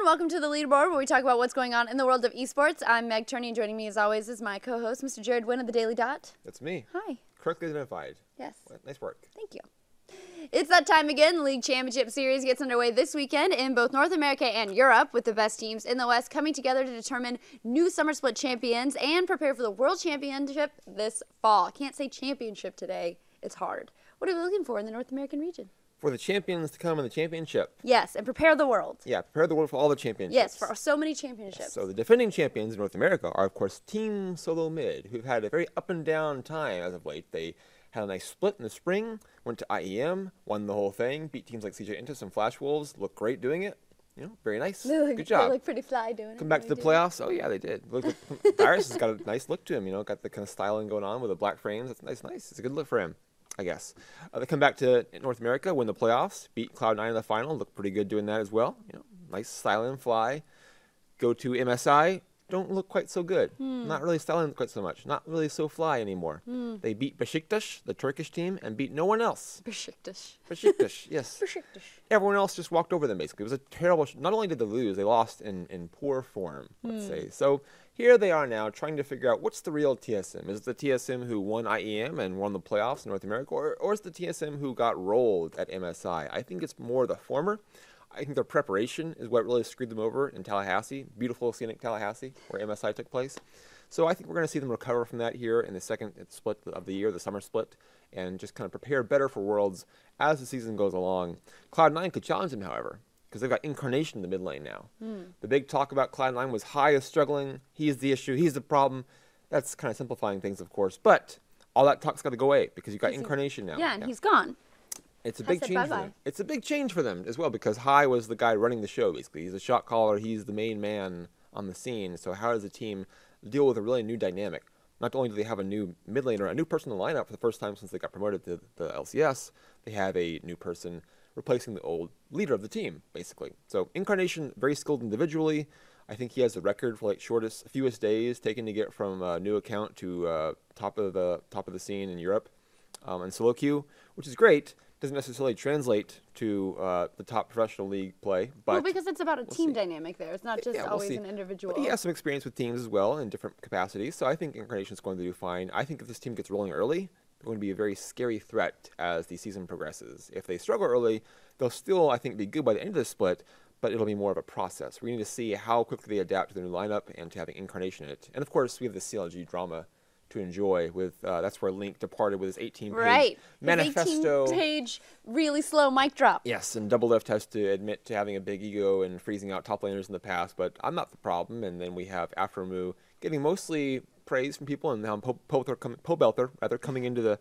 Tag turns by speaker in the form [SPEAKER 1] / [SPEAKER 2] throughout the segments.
[SPEAKER 1] welcome to the Leaderboard, where we talk about what's going on in the world of esports. I'm Meg Turney, and joining me as always is my co-host, Mr. Jared Wynne of the Daily Dot.
[SPEAKER 2] That's me.
[SPEAKER 1] Hi.
[SPEAKER 2] Correctly identified.
[SPEAKER 1] Yes.
[SPEAKER 2] Well, nice work.
[SPEAKER 1] Thank you. It's that time again. The League Championship Series gets underway this weekend in both North America and Europe, with the best teams in the West coming together to determine new Summer Split champions and prepare for the World Championship this fall. I can't say championship today. It's hard. What are we looking for in the North American region?
[SPEAKER 2] For the champions to come in the championship.
[SPEAKER 1] Yes, and prepare the world.
[SPEAKER 2] Yeah, prepare the world for all the championships.
[SPEAKER 1] Yes, for so many championships.
[SPEAKER 2] So the defending champions in North America are, of course, Team Solo Mid, who've had a very up and down time as of late. They had a nice split in the spring, went to IEM, won the whole thing, beat teams like CJ Intus and Flash Wolves, looked great doing it. You know, very nice. Good job.
[SPEAKER 1] They look pretty fly doing it.
[SPEAKER 2] Come back to the playoffs. Oh, yeah, they did. Look, Darius has got a nice look to him, you know, got the kind of styling going on with the black frames. That's nice. It's a good look for him, I guess. They come back to North America, win the playoffs, beat Cloud9 in the final, look pretty good doing that as well. You know, nice styling fly. Go to MSI, don't look quite so good. Not really styling quite so much. Not really so fly anymore. They beat Besiktas, the Turkish team, and beat no one else. Besiktas, yes. Everyone else just walked over them, basically. It was a terrible... Not only did they lose, they lost in poor form, let's say. So here they are now trying to figure out what's the real TSM. Is it the TSM who won IEM and won the playoffs in North America, or is the TSM who got rolled at MSI? I think it's more the former. I think their preparation is what really screwed them over in Tallahassee, beautiful scenic Tallahassee, where MSI took place. So I think we're going to see them recover from that here in the second split of the year, the summer split, and just kind of prepare better for Worlds as the season goes along. Cloud9 could challenge them, however, because they've got Incarnation in the mid lane now. The big talk about Cloud9 was Hai is struggling, he's the issue, he's the problem. That's kind of simplifying things, of course, but all that talk's got to go away because you've got Incarnation now.
[SPEAKER 1] Yeah, and he's gone.
[SPEAKER 2] It's a big change for them. It's a big change for them as well because Hai was the guy running the show, basically. He's a shot caller. He's the main man on the scene. So how does the team deal with a really new dynamic? Not only do they have a new mid laner, a new person in the lineup for the first time since they got promoted to the LCS, they have a new person replacing the old leader of the team, basically. So Incarnation, very skilled individually. I think he has the record for like fewest days taken to get from a new account to top of the scene in Europe and solo queue, which is great. Doesn't necessarily translate to the top professional league play, but
[SPEAKER 1] well, because it's about a team dynamic there. It's not just always an individual.
[SPEAKER 2] But he has some experience with teams as well in different capacities, so I think Incarnation is going to do fine. I think if this team gets rolling early, they're going to be a very scary threat as the season progresses. If they struggle early, they'll still, I think, be good by the end of the split, but it'll be more of a process. We need to see how quickly they adapt to the new lineup and to having Incarnation in it. And of course, we have the CLG drama to enjoy with that's where Link departed with his 18-page manifesto.
[SPEAKER 1] 18-page really slow mic drop.
[SPEAKER 2] Yes, and Double Lift has to admit to having a big ego and freezing out top laners in the past, but I'm not the problem. And then we have Afromu getting mostly praise from people, and now Pobelter coming into the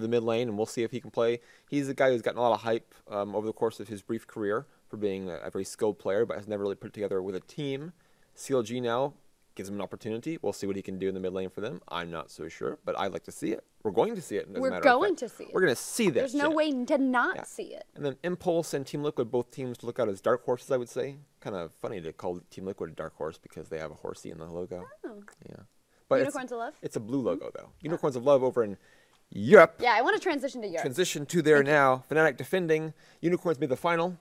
[SPEAKER 2] mid lane, and we'll see if he can play. He's a guy who's gotten a lot of hype over the course of his brief career for being a very skilled player, but has never really put it together with a team. CLG now gives him an opportunity. We'll see what he can do in the mid lane for them. I'm not so sure, but I'd like to see it. We're going to see it.
[SPEAKER 1] We're going to see it.
[SPEAKER 2] We're going to see this.
[SPEAKER 1] There's no way to not see it.
[SPEAKER 2] And then Impulse and Team Liquid, both teams to look out as dark horses, I would say. Kind of funny to call Team Liquid a dark horse because they have a horsey in the logo.
[SPEAKER 1] Oh.
[SPEAKER 2] Yeah. But
[SPEAKER 1] Unicorns of Love?
[SPEAKER 2] It's a blue logo, though. Unicorns of Love over in Europe.
[SPEAKER 1] Yeah, I want to transition to Europe.
[SPEAKER 2] Transition to there now. Fnatic defending. Unicorns made the final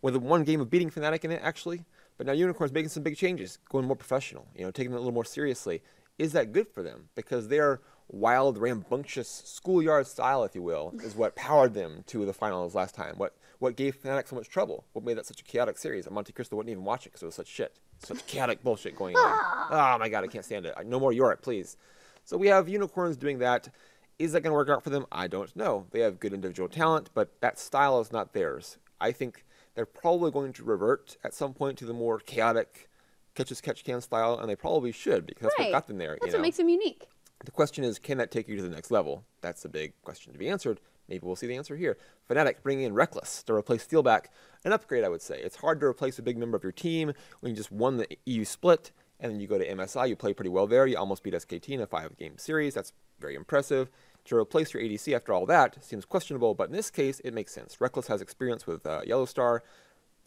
[SPEAKER 2] with one game of beating Fnatic in it, actually. But now Unicorn's making some big changes, going more professional, you know, taking it a little more seriously. Is that good for them? Because their wild, rambunctious schoolyard style, if you will, is what powered them to the finals last time. What gave Fnatic so much trouble? What made that such a chaotic series? And Monte Cristo wouldn't even watch it because it was such shit. Such chaotic bullshit going on. Oh my god, I can't stand it. No more Europe, please. So we have Unicorns doing that. Is that going to work out for them? I don't know. They have good individual talent, but that style is not theirs. I think they're probably going to revert at some point to the more chaotic catch-as-catch-can style, and they probably should, because that's what got them there.
[SPEAKER 1] That's what makes them unique.
[SPEAKER 2] The question is, can that take you to the next level? That's a big question to be answered. Maybe we'll see the answer here. Fnatic bringing in Reckless to replace Steelback. An upgrade, I would say. It's hard to replace a big member of your team when you just won the EU split, and then you go to MSI. You play pretty well there. You almost beat SKT in a 5-game series. That's very impressive. To replace your ADC after all that seems questionable, but in this case, it makes sense. Reckless has experience with Yellowstar.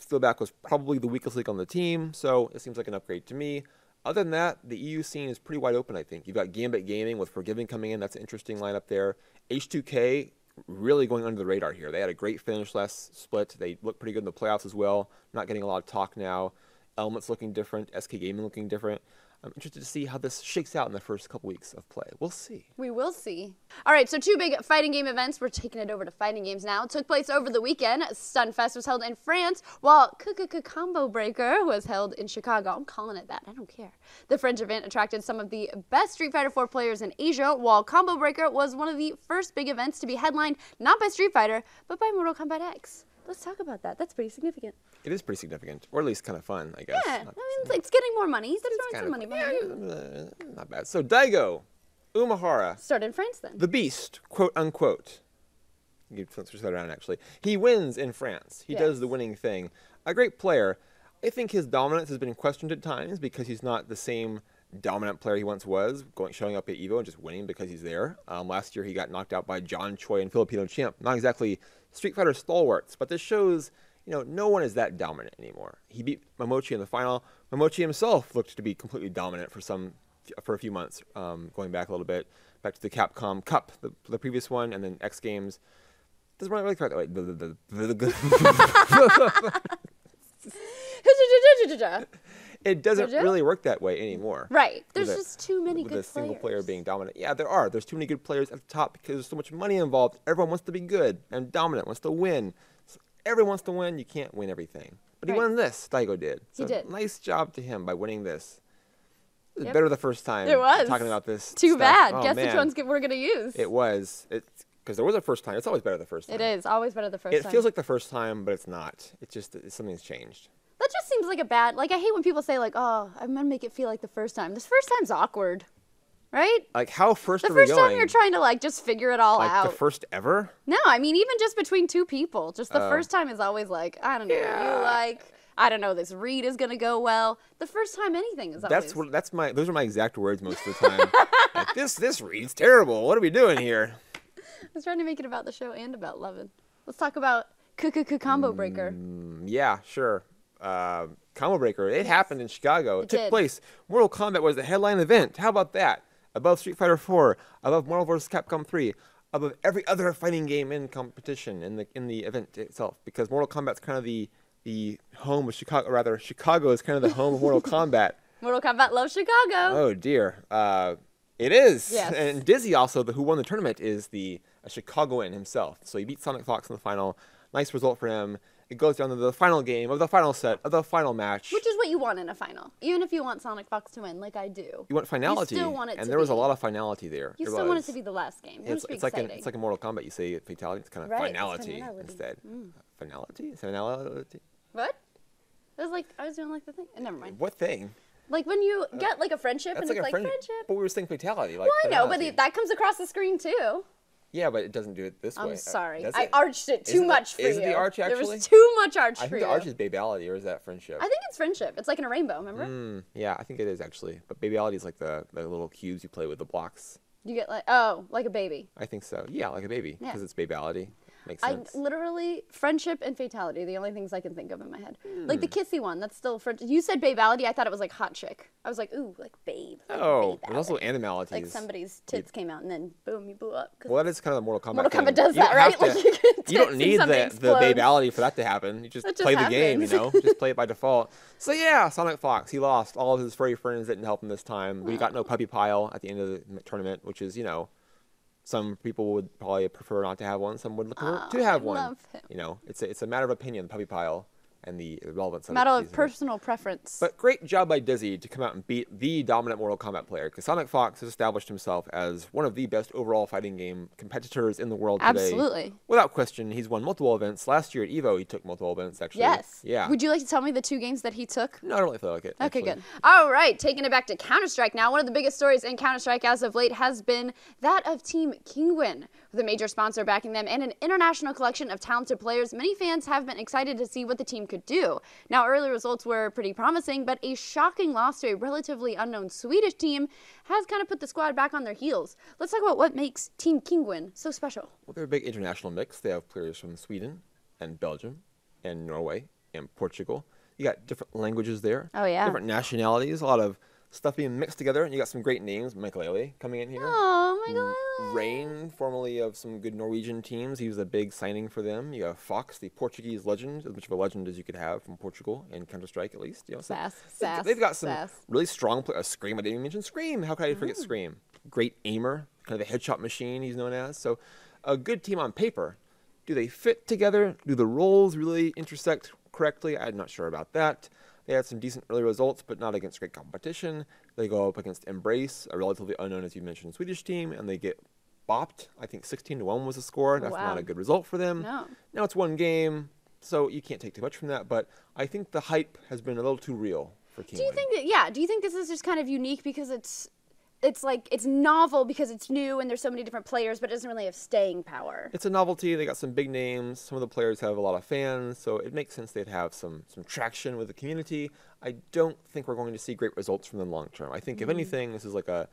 [SPEAKER 2] Steelback was probably the weakest link on the team, so it seems like an upgrade to me. Other than that, the EU scene is pretty wide open, I think. You've got Gambit Gaming with Forgiving coming in. That's an interesting lineup there. H2K really going under the radar here. They had a great finish last split. They look pretty good in the playoffs as well. Not getting a lot of talk now. Elements looking different, SK Gaming looking different. I'm interested to see how this shakes out in the first couple weeks of play. We'll see.
[SPEAKER 1] We will see. All right, so 2 big fighting game events. We're taking it over to fighting games now. Took place over the weekend. Stunfest was held in France, while Combo Breaker was held in Chicago. I'm calling it that. I don't care. The French event attracted some of the best Street Fighter 4 players in Asia, while Combo Breaker was one of the first big events to be headlined not by Street Fighter, but by Mortal Kombat X. Let's talk about that. That's pretty significant.
[SPEAKER 2] It is pretty significant, or at least kind of fun, I guess.
[SPEAKER 1] Yeah, I mean, it's getting more money. He's throwing some money behind
[SPEAKER 2] it. Not bad. So Daigo Umehara.
[SPEAKER 1] Started in France then.
[SPEAKER 2] The Beast, quote unquote. You can switch that around, actually. He wins in France. He does the winning thing. A great player. I think his dominance has been questioned at times because he's not the same dominant player he once was, showing up at EVO and just winning because he's there. Last year he got knocked out by John Choi and Filipino champ. Not exactly Street Fighter stalwarts, but this shows, no one is that dominant anymore. He beat Momochi in the final. Momochi himself looked to be completely dominant for a few months, going back a little bit, back to the Capcom Cup, the previous one, and then X Games. Doesn't really quite that way. It doesn't really work that way anymore.
[SPEAKER 1] Right. There's just too many good players.
[SPEAKER 2] With a single player being dominant. Yeah, there are. There's too many good players at the top because there's so much money involved. Everyone wants to be good and dominant, wants to win. So everyone wants to win. You can't win everything. But he won this. Daigo did. So
[SPEAKER 1] he did.
[SPEAKER 2] Nice job to him by winning this. It was better the first time.
[SPEAKER 1] It was.
[SPEAKER 2] Talking about this.
[SPEAKER 1] Too bad.
[SPEAKER 2] Oh,
[SPEAKER 1] Guess which ones we're going to use.
[SPEAKER 2] It was. Because there was a first time. It's always better the first time.
[SPEAKER 1] It is. Always better the first time.
[SPEAKER 2] It feels like the first time, but it's not. It's just something's changed.
[SPEAKER 1] That just seems like I hate when people say oh, I'm going to make it feel like the first time. This first time's awkward, right?
[SPEAKER 2] Like how first
[SPEAKER 1] are
[SPEAKER 2] we going?
[SPEAKER 1] The first time you're trying to just figure it all out.
[SPEAKER 2] Like the first ever?
[SPEAKER 1] No, I mean even just between 2 people. Just the first time is always I don't know what you I don't know, this read is going to go well. The first time anything is always.
[SPEAKER 2] Those are my exact words most of the time. This read's terrible. What are we doing here?
[SPEAKER 1] I was trying to make it about the show and about Levin. Let's talk about Combo Breaker.
[SPEAKER 2] Yeah, sure. Combo Breaker. It happened in Chicago. It took place. Mortal Kombat was the headline event. How about that? Above Street Fighter 4, above Marvel vs. Capcom 3, above every other fighting game in competition in the event itself. Because Mortal Kombat's kind of the home of Chicago. Rather, Chicago is kind of the home of Mortal Kombat.
[SPEAKER 1] Mortal Kombat loves Chicago.
[SPEAKER 2] Oh dear. It is.
[SPEAKER 1] Yes.
[SPEAKER 2] And Dizzy also, who won the tournament, is a Chicagoan himself. So he beat Sonic Fox in the final. Nice result for him. It goes down to the final game of the final set of the final match.
[SPEAKER 1] Which is what you want in a final. Even if you want Sonic Fox to win, like I do.
[SPEAKER 2] You want finality.
[SPEAKER 1] You still want it
[SPEAKER 2] and there was a lot of finality there.
[SPEAKER 1] You still want it to be the last game.
[SPEAKER 2] It's like in Mortal Kombat. You say fatality. It's kind of finality instead. Finality? Finality?
[SPEAKER 1] What? It was I was doing the thing. Never mind.
[SPEAKER 2] What thing?
[SPEAKER 1] Like when you get a friendship and it's friendship.
[SPEAKER 2] But we were saying fatality.
[SPEAKER 1] Well, I know, but that comes across the screen too.
[SPEAKER 2] Yeah, but it doesn't do it this way.
[SPEAKER 1] I'm sorry. I arched it too much for you.
[SPEAKER 2] Is it the arch, actually?
[SPEAKER 1] There was too much arch for you.
[SPEAKER 2] I think the arch is babality, or is that friendship?
[SPEAKER 1] I think it's friendship. It's like in a rainbow, remember?
[SPEAKER 2] Yeah, I think it is, actually. But babality is like the little cubes you play with, the blocks.
[SPEAKER 1] You get like a baby.
[SPEAKER 2] I think so. Yeah, like a baby, because it's babality. Makes sense.
[SPEAKER 1] Literally, friendship and fatality, the only things I can think of in my head. Like the kissy one, that's still friendship. You said babality, I thought it was like hot chick. I was like, ooh, like babe.
[SPEAKER 2] Oh, there's also animalities.
[SPEAKER 1] Like somebody's tits came out and then boom, you blew up.
[SPEAKER 2] Well, that is kind of the Mortal Kombat
[SPEAKER 1] Mortal Kombat does that, right?
[SPEAKER 2] You don't need the babality for that to happen. You just play the game, just play it by default. So yeah, Sonic Fox, he lost. All of his furry friends didn't help him this time. We got no puppy pile at the end of the tournament, which is, some people would probably prefer not to have one. Some would prefer to have one.
[SPEAKER 1] Love him.
[SPEAKER 2] It's a matter of opinion, the puppy pile, and the relevance of it.
[SPEAKER 1] Matter of personal preference.
[SPEAKER 2] But great job by Dizzy to come out and beat the dominant Mortal Kombat player, because Sonic Fox has established himself as one of the best overall fighting game competitors in the world today.
[SPEAKER 1] Absolutely.
[SPEAKER 2] Without question, he's won multiple events. Last year at EVO, he took multiple events, actually.
[SPEAKER 1] Yes.
[SPEAKER 2] Yeah.
[SPEAKER 1] Would you like to tell me the 2 games that he took?
[SPEAKER 2] No, I don't really feel like it.
[SPEAKER 1] Okay,
[SPEAKER 2] actually.
[SPEAKER 1] good. All right, taking it back to Counter-Strike now. One of the biggest stories in Counter-Strike as of late has been that of Team Kinguin. With a major sponsor backing them and an international collection of talented players, many fans have been excited to see what the team could do. Now, early results were pretty promising, but a shocking loss to a relatively unknown Swedish team has kind of put the squad back on their heels. Let's talk about what makes Team Kinguin so special.
[SPEAKER 2] Well, they're a big international mix. They have players from Sweden and Belgium and Norway and Portugal. You got different languages there.
[SPEAKER 1] Oh, yeah.
[SPEAKER 2] Different nationalities, a lot of stuff being mixed together, and you got some great names. Michael coming in here.
[SPEAKER 1] Oh, Michael.
[SPEAKER 2] Rain, formerly of some good Norwegian teams. He was a big signing for them. You got Fox, the Portuguese legend, as much of a legend as you could have from Portugal and Counter-Strike, at least. You know, so
[SPEAKER 1] Sass.
[SPEAKER 2] They've got some really strong players. Scream, I didn't even mention Scream. How could I forget Scream? Great aimer, kind of the headshot machine he's known as. So a good team on paper. Do they fit together? Do the roles really intersect correctly? I'm not sure about that. They had some decent early results, but not against great competition. They go up against Embrace, a relatively unknown, as you mentioned, Swedish team, and they get bopped. I think 16-1 was the score. That's not a good result for them.
[SPEAKER 1] No.
[SPEAKER 2] Now it's one game, so you can't take too much from that, but I think the hype has been a little too real for Kinguin.
[SPEAKER 1] Do you think that, do you think this is just kind of unique because it's like, it's novel because it's new and there's so many different players, but it doesn't really have staying power?
[SPEAKER 2] It's a novelty. They got some big names. Some of the players have a lot of fans, so it makes sense they'd have some traction with the community. I don't think we're going to see great results from them long term. I think, if anything, this is like a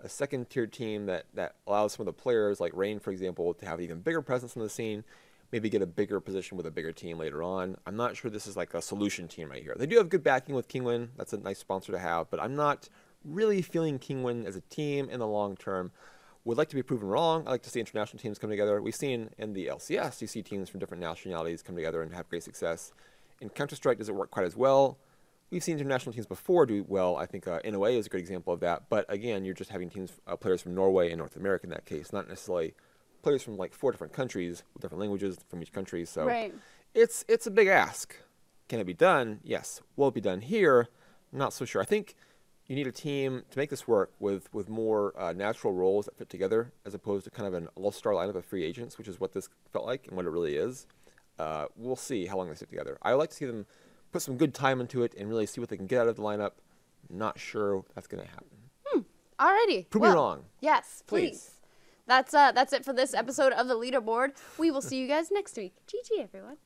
[SPEAKER 2] second-tier team that allows some of the players, like Rain, for example, to have even bigger presence in the scene, maybe get a bigger position with a bigger team later on. I'm not sure this is like a solution team right here. They do have good backing with Kinguin. That's a nice sponsor to have, but I'm not really feeling Kinguin as a team in the long term. Would like to be proven wrong. I like to see international teams come together. We've seen in the LCS, you see teams from different nationalities come together and have great success. In Counter-Strike, doesn't work quite as well. We've seen international teams before do well. I think NOA is a good example of that. But again, you're just having teams, players from Norway and North America in that case, not necessarily players from like 4 different countries with different languages from each country. So it's a big ask. Can it be done? Yes. Will it be done here? Not so sure. I think you need a team to make this work with more natural roles that fit together, as opposed to kind of an all-star lineup of free agents, which is what this felt like and what it really is. We'll see how long they stick together. I like to see them put some good time into it and really see what they can get out of the lineup. Not sure that's going to happen.
[SPEAKER 1] Alrighty.
[SPEAKER 2] Prove me wrong.
[SPEAKER 1] Yes, please. That's it for this episode of the Leaderboard. We will see you guys next week. GG, everyone.